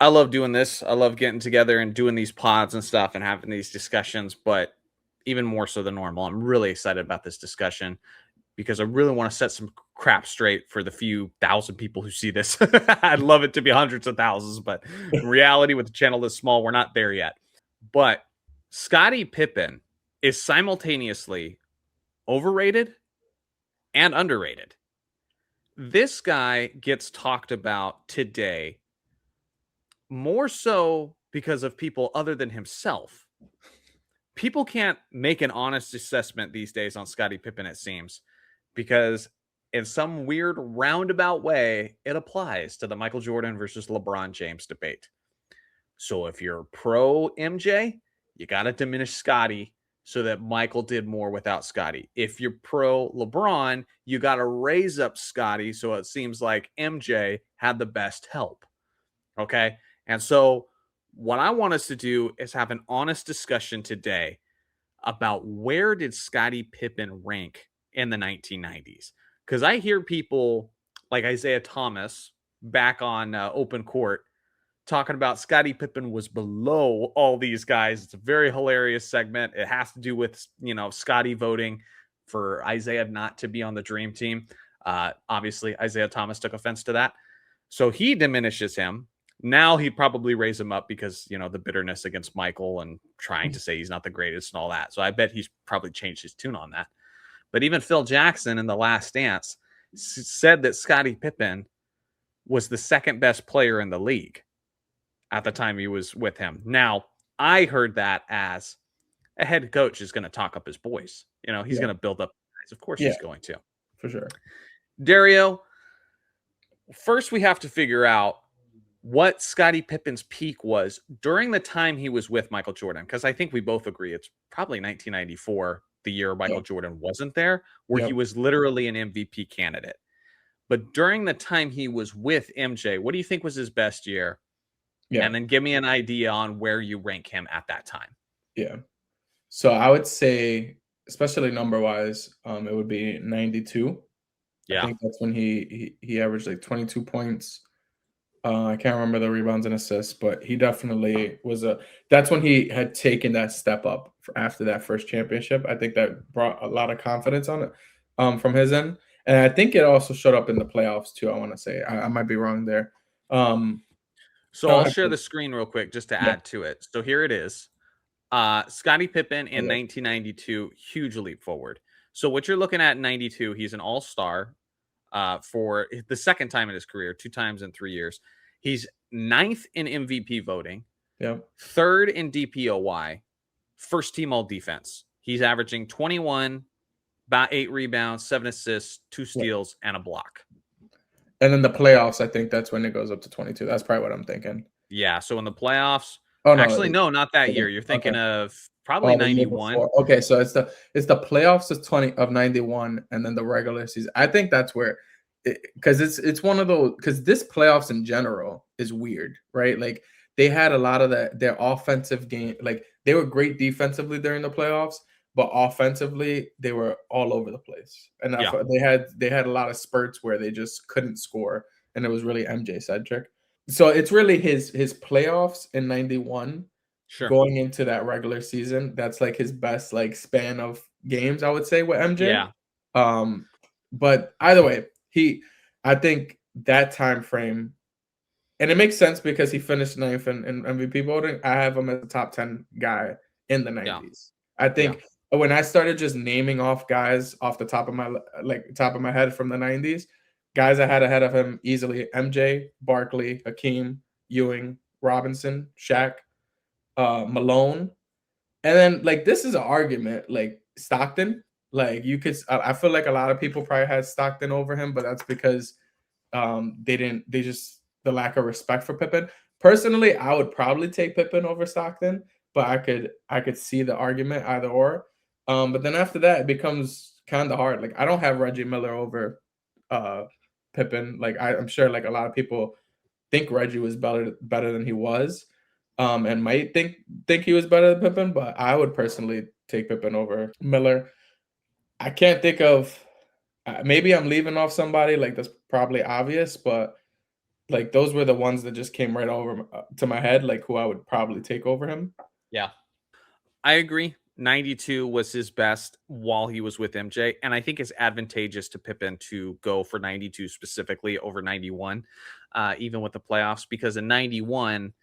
I love doing this. I love getting together and doing these pods and stuff and having these discussions, but even more so than normal, I'm really excited about this discussion because I really want to set some crap straight for the few thousand people who see this. I'd love it to be hundreds of thousands, but in reality, with the channel this small, we're not there yet. But Scottie Pippen is simultaneously overrated and underrated. This guy gets talked about today more so because of people other than himself. People can't make an honest assessment these days on Scottie Pippen, it seems, because in some weird roundabout way, it applies to the Michael Jordan versus LeBron James debate. So if you're pro MJ, you got to diminish Scottie so that Michael did more without Scottie. If you're pro LeBron, you got to raise up Scottie so it seems like MJ had the best help. Okay. And so, what I want us to do is have an honest discussion today about where did Scottie Pippen rank in the 1990s? Because I hear people like Isaiah Thomas back on Open Court talking about Scottie Pippen was below all these guys. It's a very hilarious segment. It has to do with, Scottie voting for Isaiah not to be on the dream team. Obviously, Isaiah Thomas took offense to that. So he diminishes him. Now he'd probably raise him up because, the bitterness against Michael and trying to say he's not the greatest and all that. So I bet he's probably changed his tune on that. But even Phil Jackson in The Last Dance said that Scottie Pippen was the second best player in the league at the time he was with him. Now, I heard that as a head coach is going to talk up his boys. He's going to build up guys. Of course he's going to. For sure. Dario, first we have to figure out what Scottie Pippen's peak was during the time he was with Michael Jordan, because I think we both agree it's probably 1994, the year Michael Jordan wasn't there, where he was literally an MVP candidate. But during the time he was with MJ, what do you think was his best year? Yeah. And then give me an idea on where you rank him at that time. Yeah. So I would say, especially number-wise, it would be 92. Yeah. I think that's when he averaged like 22 points. I can't remember the rebounds and assists, but he definitely was that's when he had taken that step up after that first championship. I think that brought a lot of confidence on it from his end. And I think it also showed up in the playoffs too, I want to say. I might be wrong there. So I'll share the screen real quick just to add to it. So here it is. Scottie Pippen in 1992, huge leap forward. So what you're looking at in 92, he's an all-star for the second time in his career, 2 times in 3 years. He's 9th in MVP voting, 3rd in DPOY, first team all defense. He's averaging 21, about 8 rebounds, 7 assists, 2 steals, and a block. And then the playoffs, I think that's when it goes up to 22. That's probably what I'm thinking. Yeah, so in the playoffs, actually, no, not that year. You're thinking of probably 91. Okay, so it's the playoffs of 91, and then the regular season. I think that's where, because it's one of those, because this playoffs in general is weird, right? Like they had a lot of their offensive game, like they were great defensively during the playoffs, but offensively they were all over the place, and they had a lot of spurts where they just couldn't score, and it was really MJ centric. So it's really his playoffs in 91 going into that regular season. That's like his best like span of games, I would say, with MJ. Yeah. But either way, I think that time frame, and it makes sense because he finished 9th in MVP voting. I have him as a top 10 guy in the 90s. Yeah. I think when I started just naming off guys off the top of my head from the 90s, guys I had ahead of him easily: MJ, Barkley, Hakeem, Ewing, Robinson, Shaq, Malone. And then like this is an argument, like Stockton. Like I feel like a lot of people probably had Stockton over him, but that's because the lack of respect for Pippen. Personally, I would probably take Pippen over Stockton, but I could see the argument either or. But then after that, it becomes kind of hard. Like I don't have Reggie Miller over Pippen. Like I'm sure like a lot of people think Reggie was better than he was, and might think he was better than Pippen, but I would personally take Pippen over Miller. I can't think of, maybe I'm leaving off somebody, like that's probably obvious, but Like those were the ones that just came right over to my head, like who I would probably take over him. Yeah. I agree. 92 was his best while he was with MJ. And I think it's advantageous to Pippen to go for 92 specifically over 91, even with the playoffs, because in 91,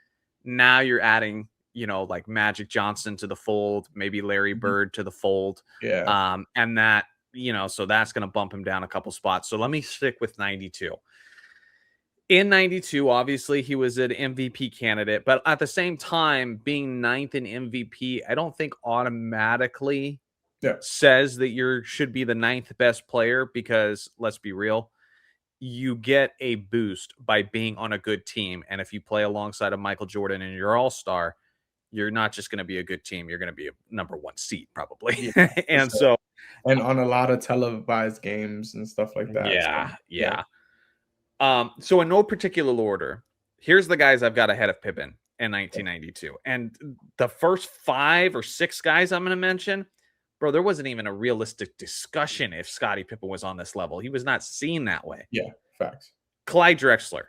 now you're adding, like Magic Johnson to the fold, maybe Larry Mhm. Bird to the fold. Yeah. And that, so that's going to bump him down a couple spots. So let me stick with 92. In 92, obviously, he was an MVP candidate, but at the same time, being ninth in MVP, I don't think automatically Yeah. says that you should be the ninth best player because let's be real, you get a boost by being on a good team. And if you play alongside of Michael Jordan and you're all star, you're not just going to be a good team, you're going to be a number one seed probably. Yeah, for And sure. so, And on a lot of televised games and stuff like that. So, yeah, yeah. yeah. So in no particular order, here's the guys I've got ahead of Pippen in 1992. And the first 5 or 6 guys I'm going to mention, bro, there wasn't even a realistic discussion if Scottie Pippen was on this level. He was not seen that way. Yeah. Facts. Clyde Drexler.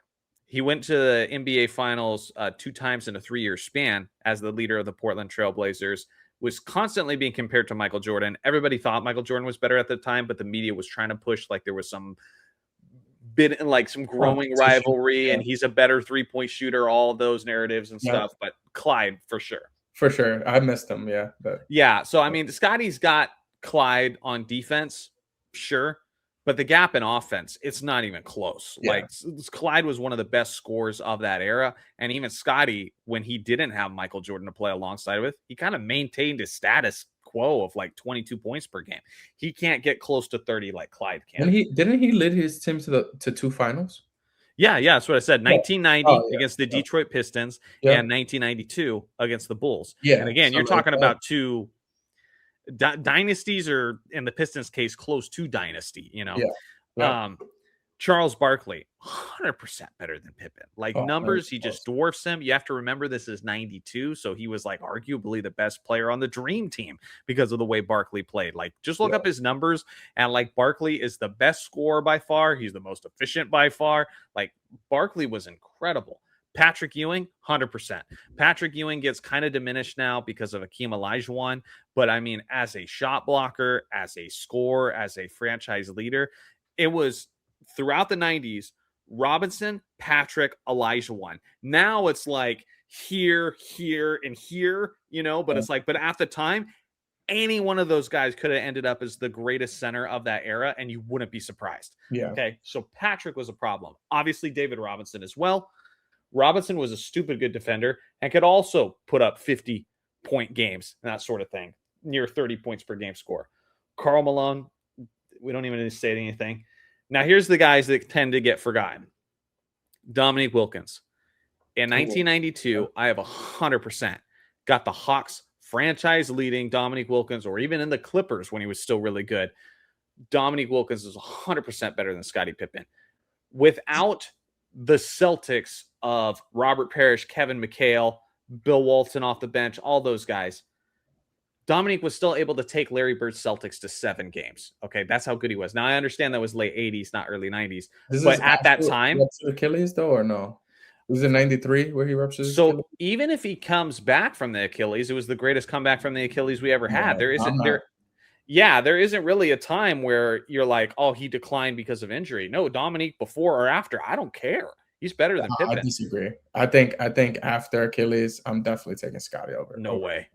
He went to the NBA Finals 2 times in a 3-year span as the leader of the Portland Trailblazers, was constantly being compared to Michael Jordan. Everybody thought Michael Jordan was better at the time, but the media was trying to push like there was some bit like some growing Competition. rivalry Yeah. and he's a better 3-point shooter, all of those narratives and Yeah. stuff. But Clyde for sure. For sure. I missed him. Yeah. But Yeah. So, I mean, Scotty's got Clyde on defense, sure. But the gap in offense, it's not even close. yeah. Like Clyde was one of the best scorers of that era. And even Scotty, when he didn't have Michael Jordan to play alongside with, he kind of maintained his status quo of like 22 points per game. He can't get close to 30 like Clyde can. And he didn't he lead his team to 2 finals? Yeah, that's what I said. Yeah. 1990 Oh, yeah. against the Yeah. Detroit Pistons Yeah. and 1992 against the Bulls. And Yeah. again, So you're like talking that. about two dynasties, or in the Pistons case, close to dynasty, Yeah. Yeah. Charles Barkley, 100% better than Pippen. Like Oh, very numbers, he just close. dwarfs him. You have to remember this is 92, so he was like arguably the best player on the dream team because of the way Barkley played. Like just look Yeah. up his numbers, and like Barkley is the best scorer by far. He's the most efficient by far. Like Barkley was incredible. Patrick Ewing, 100%. Patrick Ewing gets kind of diminished now because of Akeem Olajuwon, but I mean, as a shot blocker, as a scorer, as a franchise leader, it was throughout the 90s, Robinson, Patrick, Olajuwon. Now it's like here, here, and here, but Yeah. it's like, but at the time, any one of those guys could have ended up as the greatest center of that era, and you wouldn't be surprised. Yeah. Okay. So Patrick was a problem. Obviously, David Robinson as well. Robinson was a stupid good defender and could also put up 50-point games and that sort of thing, near 30 points per game score. Karl Malone, we don't even need to say anything. Now, here's the guys that tend to get forgotten. Dominique Wilkins. In 1992, I have 100% got the Hawks franchise leading Dominique Wilkins, or even in the Clippers when he was still really good. Dominique Wilkins is 100% better than Scottie Pippen. Without the Celtics of Robert Parrish, Kevin McHale, Bill Walton off the bench, all those guys, Dominique was still able to take Larry Bird's Celtics to 7 games. Okay, that's how good he was. Now, I understand that was late 80s, not early 90s. But at that time, Achilles though, or no? It was in 93 where he ruptured his so Achilles? even if he comes back from the Achilles, it was the greatest comeback from the Achilles we ever had. There isn't really a time where you're like, oh, he declined because of injury. No, Dominique before or after, I don't care. He's better than Pippen. I disagree. I think after Achilles, I'm definitely taking Scottie over. No way.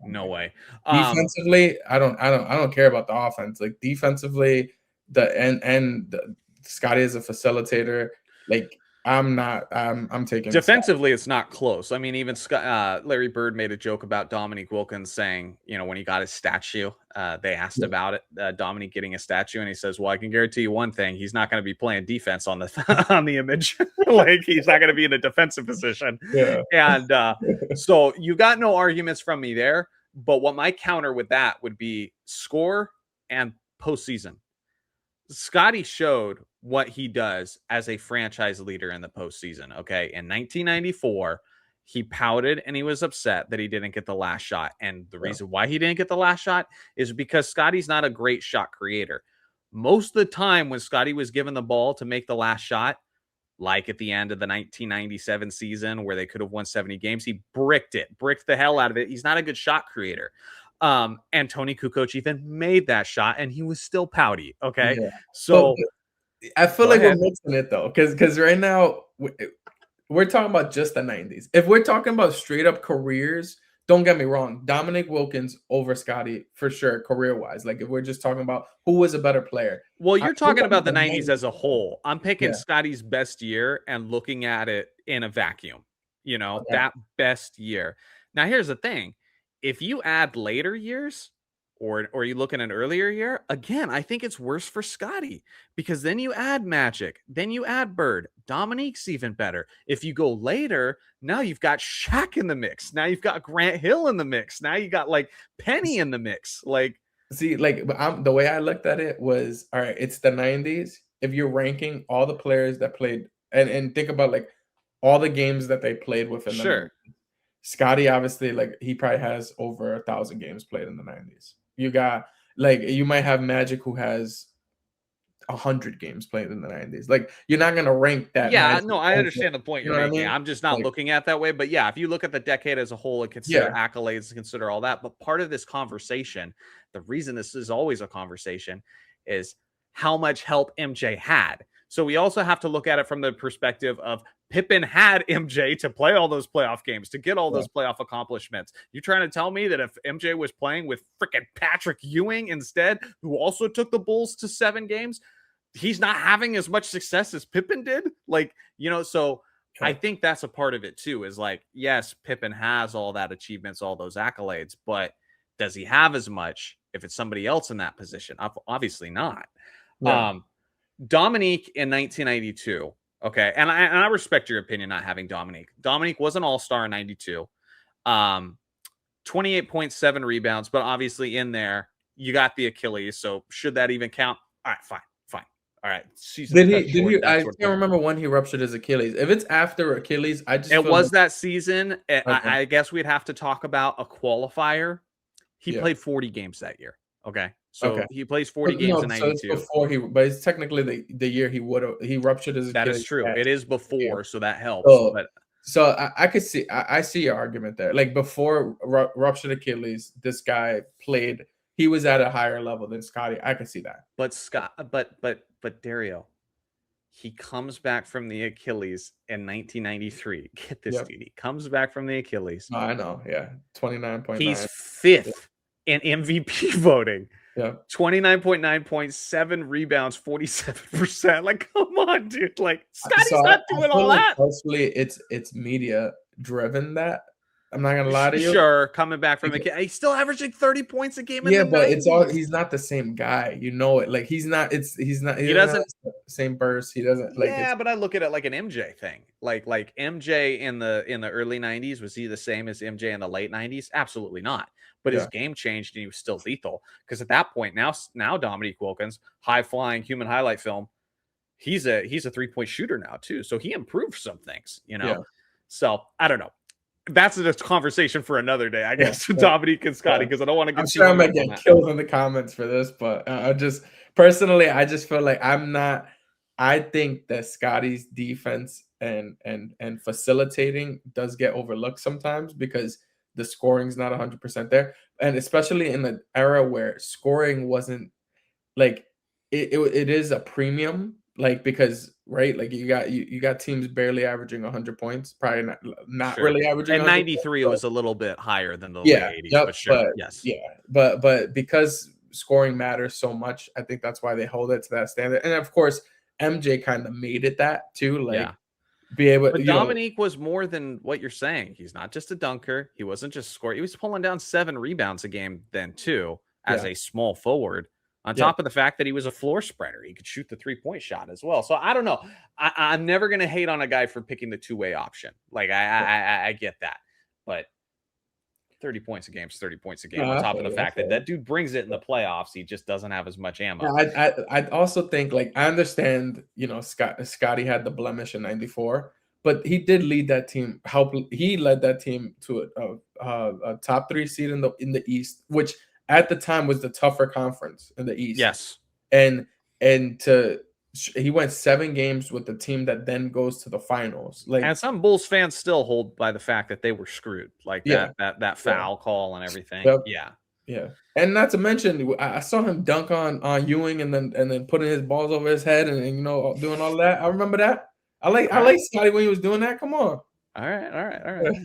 Defensively, I don't care about the offense. Like defensively, Scottie is a facilitator. Like I'm taking defensively, it's not close. I mean, even Larry Bird made a joke about Dominique Wilkins saying, when he got his statue, they asked about it, Dominique getting a statue, and he says, "Well, I can guarantee you one thing: he's not going to be playing defense on the on the image. Like he's not going to be in a defensive position." Yeah. And so you got no arguments from me there. But what my counter with that would be score and postseason. Scottie showed what he does as a franchise leader in the postseason. Okay. In 1994, he pouted and he was upset that he didn't get the last shot. And the reason why he didn't get the last shot is because Scottie's not a great shot creator. Most of the time when Scottie was given the ball to make the last shot, like at the end of the 1997 season where they could have won 70 games. He bricked the hell out of it. He's not a good shot creator. And Tony Kukoc even made that shot, and he was still pouty. Okay, Yeah. But so I feel go like we're ahead. mixing it though, because right now we're talking about just the 90s. If we're talking about straight up careers, don't get me wrong, Dominique Wilkins over Scottie for sure, career wise. Like if we're just talking about who was a better player, Well, I'm you're talking talking about the the 90s 90s. as a whole. I'm picking Yeah. Scotty's best year and looking at it in a vacuum, Okay. that best year. Now, here's the thing. If you add later years or you look at an earlier year, again, I think it's worse for Scotty because then you add Magic, then you add Bird. Dominique's even better. If you go later, now you've got Shaq in the mix. Now you've got Grant Hill in the mix. Now you got like Penny in the mix. Like, See, like, but the way I looked at it was, all right, it's the 90s. If you're ranking all the players that played, and think about like all the games that they played within the sure. 90s. Scotty, obviously, like he probably has over 1,000 games played in the 90s. You got like you might have Magic who has 100 games played in the 90s. Like you're not gonna rank that Yeah, Magic no, I over, understand the point you you're know what I making. mean? I'm just not Like, looking at that way. But yeah, if you look at the decade as a whole and consider yeah, accolades, consider all that. But part of this conversation, the reason this is always a conversation is how much help MJ had. So we also have to look at it from the perspective of Pippen had MJ to play all those playoff games, to get all yeah. those playoff accomplishments. You trying to tell me that if MJ was playing with freaking Patrick Ewing instead, who also took the Bulls to 7 games, he's not having as much success as Pippen did? Like, so I Yeah. think that's a part of it too, is like, yes, Pippen has all that achievements, all those accolades, but does he have as much if it's somebody else in that position? Obviously not. Yeah. Um, Dominique in 1992. Okay. And I respect your opinion not having Dominique. Dominique was an all-star in 92. 28.7 rebounds, but obviously in there, you got the Achilles. So should that even count? All right, fine. All right, season's Did cut he? Did short, he? that I sort of can't thing. remember when he ruptured his Achilles. If it's after Achilles, I just It feel was like that season. okay, I guess we'd have to talk about a qualifier. He yeah, played 40 games that year. Okay. okay. So he plays 40 But games no, in so it's 92. before but it's technically the year he ruptured his That is Achilles true. that It is year. before, so that helps. So But I could see I see your argument there. Like before ruptured Achilles, this guy played. He was at a higher level than Scotty. I can see that. Scott, but Dario, he comes back from the Achilles in 1993. Get this, Yep. dude. He comes back from the Achilles. No, I know. Yeah, He's 29.9. Yeah, fifth in MVP voting. yeah. 29.9 points, 7 rebounds, 47%. Like, come on, dude. Like, So Scotty's not I doing all feel like that. mostly it's media driven that. I'm not gonna lie to you. Sure, coming back from the he's still averaging 30 points a game in Yeah, the but it's all 90s. he's not the same guy. You know it. Like he He doesn't have doesn't. the same burst. He doesn't like it's Yeah, but I look at it like an MJ thing. Like MJ in the early 90s, was he the same as MJ in the late 90s? Absolutely not. But his yeah. game changed and he was still lethal. Because at that point, now Dominique Wilkins, high flying human highlight film, he's a 3-point shooter now too. So he improved some things. Yeah. So I don't know. That's a conversation for another day, I Yeah. guess, Yeah. Dominique and Scotty, Yeah. because I don't want to I'm get too sure I hung might up on get that. killed in the comments for this, but I just personally I just feel like I'm not I think that Scotty's defense and facilitating does get overlooked sometimes because the scoring's not 100% there. And especially in the era where scoring wasn't like it is a premium, like because right, like you got teams barely averaging 100 points, probably not Sure. really averaging In 100 points, 93, it but was a little bit higher than the late yeah, 80s, yep, but sure. but Yes. yeah, but because scoring matters so much, I think that's why they hold it to that standard. And of course, MJ kind of made it that too, Yeah. like be able, But Dominique was more than what you're saying. He's not just a dunker. He wasn't just scoring. He was pulling down 7 rebounds a game then too, as yeah, a small forward. On yeah, top of the fact that he was a floor spreader, he could shoot the 3-point shot as well. So I don't know. I'm never going to hate on a guy for picking the 2-way option. Like I get that, but 30 points a game is 30 points a no, game. On I top of feel the you, I fact feel that you. that dude brings it in the playoffs, he just doesn't have as much Yeah, ammo. I also think like I understand, Scotty had the blemish in '94, but he did lead that team. He led that team to a top 3 seed in the East, which at the time was the tougher conference in the East. Yes. And and he went 7 games with the team that then goes to the finals. And Like, some Bulls fans still hold by the fact that they were screwed, like yeah, that yeah, foul call and everything. yep, Yeah. yeah. And not to mention, I saw him dunk on Ewing and then putting his balls over his head and doing all that. I remember that. I All like right. Scotty when he was doing that. Come on. All right. All right. All right.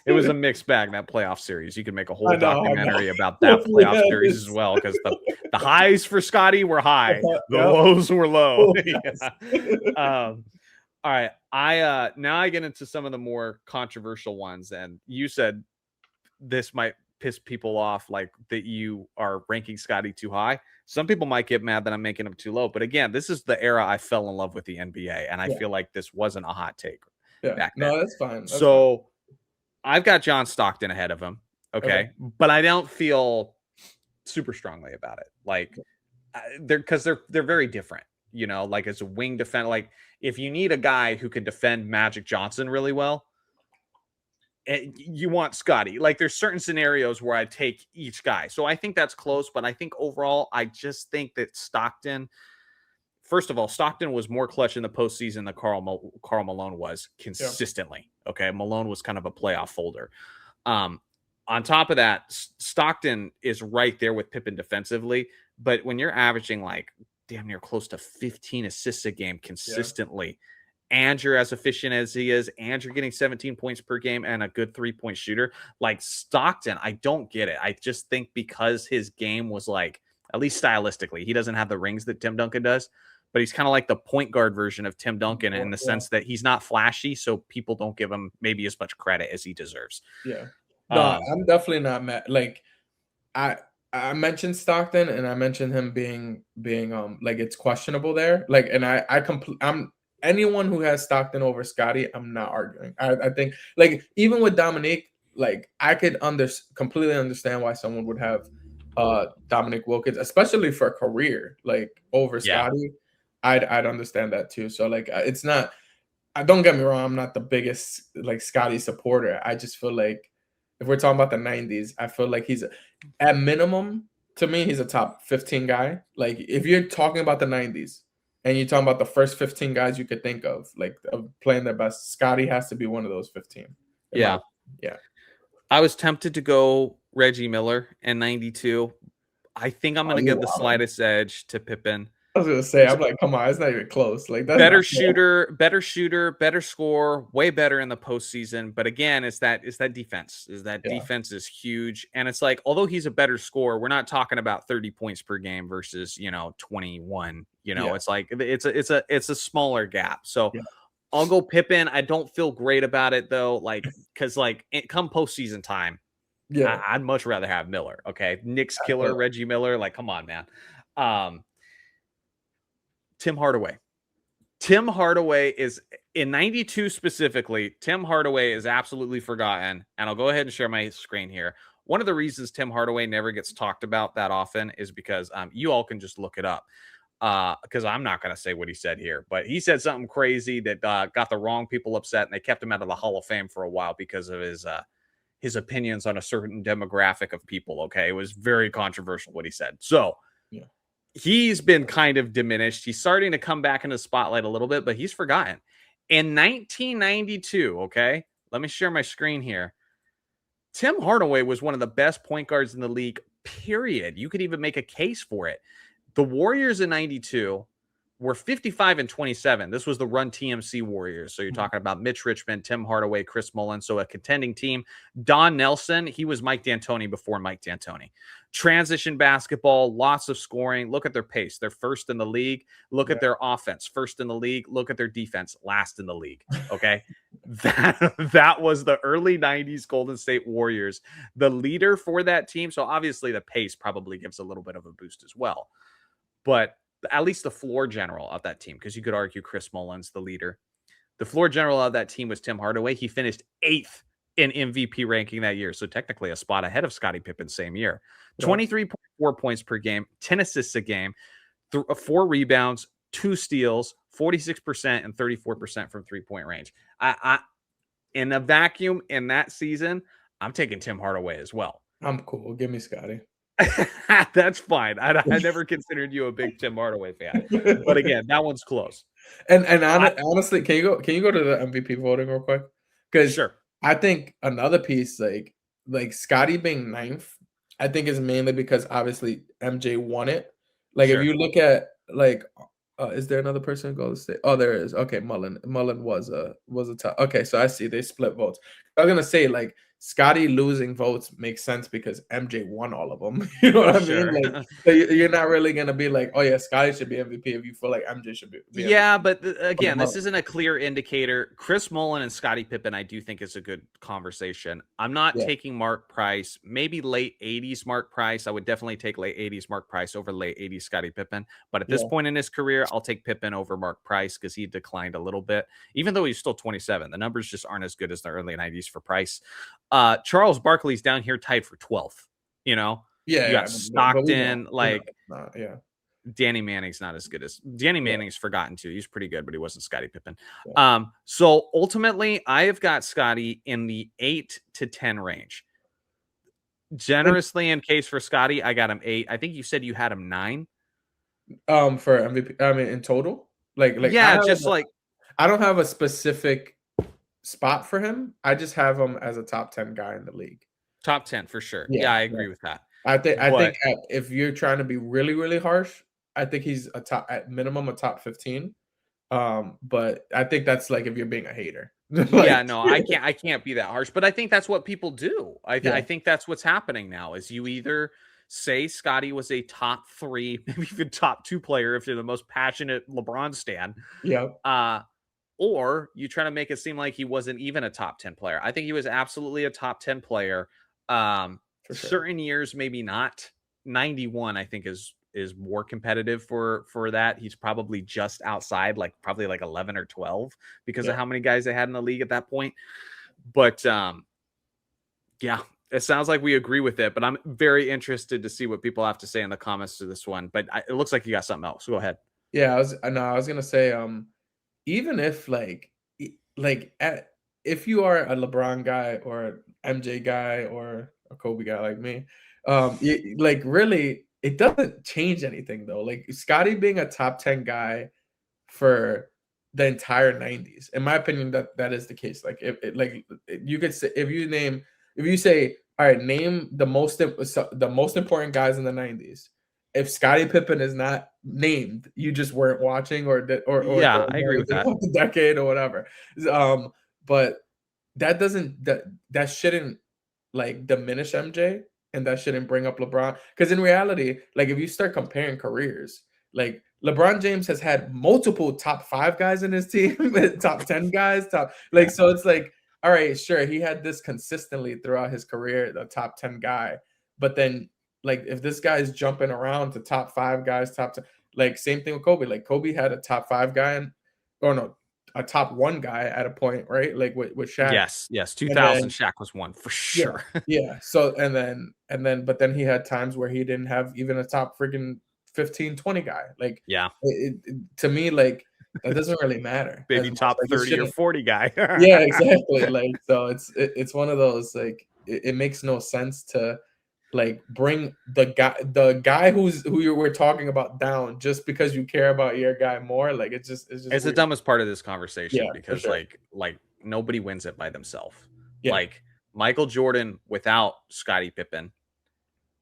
It was a mixed bag, that playoff series. You could make a whole I know. documentary about that playoff series as Yes. well, because the highs for Scotty were high, the Yep. lows were low. Oh, Yeah. yes. All right. I now I get into some of the more controversial ones, and you said this might piss people off, like that you are ranking Scotty too high. Some people might get mad that I'm making him too low, but again, this is the era I fell in love with the NBA, and I Yeah, feel like this wasn't a hot take yeah. back then. No, that's fine. That's fine. So I've got John Stockton ahead of him. Okay. Okay. But I don't feel super strongly about it. Like they're very different, like as a wing defender. Like if you need a guy who can defend Magic Johnson really well, you want Scotty. Like there's certain scenarios where I take each guy. So I think that's close, but I think overall, I just think that Stockton, first of all, Stockton was more clutch in the postseason than Karl Malone was Yeah. consistently. Okay. Malone was kind of a playoff folder. Um, on top of that, Stockton is right there with Pippen defensively. But when you're averaging like damn near close to 15 assists a game Yeah. consistently, and you're as efficient as he is, and you're getting 17 points per game and a good 3-point shooter, like Stockton, I don't get it. I just think because his game was like, at least stylistically, he doesn't have the rings that Tim Duncan does, but he's kind of like the point guard version of Tim Duncan in the Yeah. sense that he's not flashy, so people don't give him maybe as much credit as he deserves. Yeah. No, Um, I'm definitely not mad. Like, I I mentioned Stockton and I mentioned him being like it's questionable there. Like, and I'm anyone who has Stockton over Scotty, I'm not arguing. I think like even with Dominique, like I could completely understand why someone would have Dominic Wilkins, especially for a career, like over yeah, Scotty. I'd understand that too. So like it's not don't get me wrong, I'm not the biggest like Scotty supporter. I just feel like if we're talking about the 90s, I feel like he's at minimum to me, he's a top 15 guy. Like if you're talking about the 90s and you're talking about the first 15 guys you could think of, like of playing their best, Scotty has to be one of those 15. yeah. Yeah. I was tempted to go Reggie Miller in '92. I think I'm going Oh, to you give the wildin'. slightest edge to Pippen. I was gonna say, I'm like, come on, it's not even close. Like that's not Better shooter, better score, way better in the postseason. But again, it's that defense. Is that yeah, defense is huge. And it's like, although he's a better scorer, we're not talking about 30 points per game versus 21. yeah, It's like it's a smaller gap. So yeah, I'll go Pippen. I don't feel great about it though, like because like come postseason time, yeah. I'd much rather have Miller. Okay. Knicks killer, Reggie Miller. Like, come on, man. Um, Tim Hardaway. Tim Hardaway is in 92 specifically. Tim Hardaway is absolutely forgotten. And I'll go ahead and share my screen here. One of the reasons Tim Hardaway never gets talked about that often is because you all can just look it up. Because I'm not going to say what he said here, but he said something crazy that got the wrong people upset, and they kept him out of the Hall of Fame for a while because of his opinions on a certain demographic of people. Okay, it was very controversial what he said. So yeah. he's been kind of diminished. He's starting to come back into the spotlight a little bit, but he's forgotten. In 1992, okay, let me share my screen here. Tim Hardaway was one of the best point guards in the league, period. You could even make a case for it. The Warriors in 92 were 55-27. This was the Run TMC Warriors. So you're talking about Mitch Richmond, Tim Hardaway, Chris Mullin. So a contending team. Don Nelson, he was Mike D'Antoni before Mike D'Antoni. Transition basketball, lots of scoring. Look at their pace. They're first in the league. Look at their offense, first in the league. Look at their defense, last in the league. Okay. That was the early 90s Golden State Warriors. The leader for that team. So obviously the pace probably gives a little bit of a boost as well. But at least the floor general of that team, because you could argue Chris Mullin's the leader. The floor general of that team was Tim Hardaway. He finished 8th in MVP ranking that year. So technically a spot ahead of Scottie Pippen same year. 23.4 points per game, 10 assists a game, 4 rebounds, 2 steals, 46% and 34% from 3-point range. I in a vacuum in that season, I'm taking Tim Hardaway as well. I'm cool. Give me Scotty. That's fine. I never considered you a big Tim Hardaway fan, but again, that one's close. And I honestly, can you go to the MVP voting real quick? Because Sure, I think another piece, like Scotty being ninth, I think is mainly because obviously MJ won it. Like if sure. you look at like, is there another person in Golden State? Oh, there is. Okay, Mullen was a top. Okay, so I see they split votes. I was gonna say like Scotty losing votes makes sense because MJ won all of them. You know what I mean? Sure. Like so you're not really gonna be like, oh yeah, Scotty should be MVP if you feel like MJ should be Yeah, MVP. but Okay, again, this Mullen. isn't a clear indicator. Chris Mullin and Scottie Pippen, I do think is a good conversation. I'm not Yeah, taking Mark Price, maybe late 80s Mark Price. I would definitely take late 80s Mark Price over late 80s Scottie Pippen. But at this yeah, point in his career, I'll take Pippen over Mark Price because he declined a little bit, even though he's still 27. The numbers just aren't as good as the early 90s for Price. Charles Barkley's down here tied for 12th. You know, you yeah. got But Stockton, we know like it's not. Yeah, Danny Manning's not as good as Danny yeah, Manning's forgotten too. He's pretty good, but he wasn't Scottie Pippen. yeah. So ultimately, I have got Scotty in the 8 to 10 range. And Generously, in case for Scotty, I got him 8. I think you said you had him 9. for MVP, I mean in total, like Yeah, just like I don't have a specific spot for him. I just have him as a top 10 guy in the league. top 10 for sure. Yeah, Yeah, I yeah. agree with that. I think But if you're trying to be really, really harsh, I think he's a top at minimum a top 15. But I think that's like if you're being a hater. Like yeah, no, I can't be that harsh, but I think that's what people do. I yeah, think that's what's happening now is you either say Scotty was a top 3, maybe even top 2 player if you're the most passionate LeBron stan, yeah, uh, or you try to make it seem like he wasn't even a top 10 player. I think he was absolutely a top 10 player. for sure. Certain years, maybe not. 91, I think, is more competitive for that. He's probably just outside, like probably like 11 or 12 because Yeah. of how many guys they had in the league at that point. But yeah, it sounds like we agree with it, but I'm very interested to see what people have to say in the comments to this one. But it looks like you got something else. Go ahead. Yeah, I was gonna say, even if if you are a LeBron guy or an MJ guy or a Kobe guy like me, like really, it doesn't change anything though. Like Scotty being a top 10 guy for the entire 90s, in my opinion, that is the case. Like you could say if you say, all right, name the most important guys in the 90s. If Scottie Pippen is not named, you just weren't watching or Yeah, I agree with that. the decade or whatever. But that shouldn't like diminish MJ and that shouldn't bring up LeBron. Because in reality, like if you start comparing careers, like LeBron James has had multiple top 5 guys in his team, top 10 guys, Yeah. so it's like, all right, sure, he had this consistently throughout his career, the top 10 guy. But then like if this guy is jumping around to top 5 guys, top 10, like same thing with Kobe. Like Kobe had a top 5 guy or no, a top 1 guy at a point, right? Like with Shaq. Yes, yes. And 2000 then Shaq was one for yeah, sure. yeah. So but then he had times where he didn't have even a top freaking 15, 20 guy. Like Yeah. to me, like that doesn't really matter as Maybe much. top Like it 30 or shouldn't. 40 guy. Yeah, exactly. Like so, it's one of those like it makes no sense to like bring the guy we're talking about down just because you care about your guy more. Like it's just It's the weird. dumbest part of this Yeah, conversation for because sure. like nobody wins it by themselves. Yeah, Like Michael Jordan without Scottie Pippen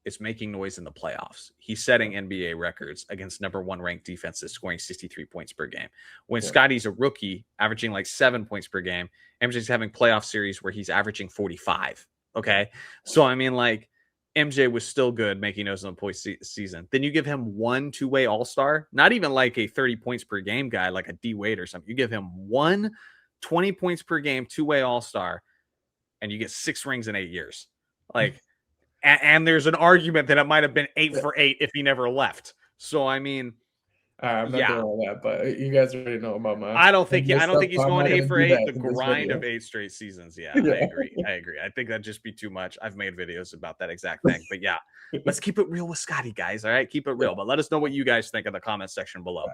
is making noise in the playoffs. He's setting NBA records against number 1 ranked defenses, scoring 63 points per game. When yeah, Scottie's a rookie, averaging like 7 points per game, MJ's having playoff series where he's averaging 45. Okay. So, I mean, like, MJ was still good making noise in the season. Then you give him one 2-way all star, not even like a 30 points per game guy, like a D Wade or something. You give him one 20 points per game 2-way all star, and you get 6 rings in 8 years. Like, and there's an argument that it might have been 8 yeah. for 8 if he never left. So I mean, I'm not doing yeah, all that, but you guys already know about I don't think my I don't stuff, think he's so I'm going not 8 gonna for do 8. that The in this grind video. of 8 straight seasons. Yeah, I Yeah. agree. I agree. I think that'd just be too much. I've made videos about that exact thing. But yeah, let's keep it real with Scotty, guys. All right, keep it Yeah. real. But let us know what you guys think in the comment section below.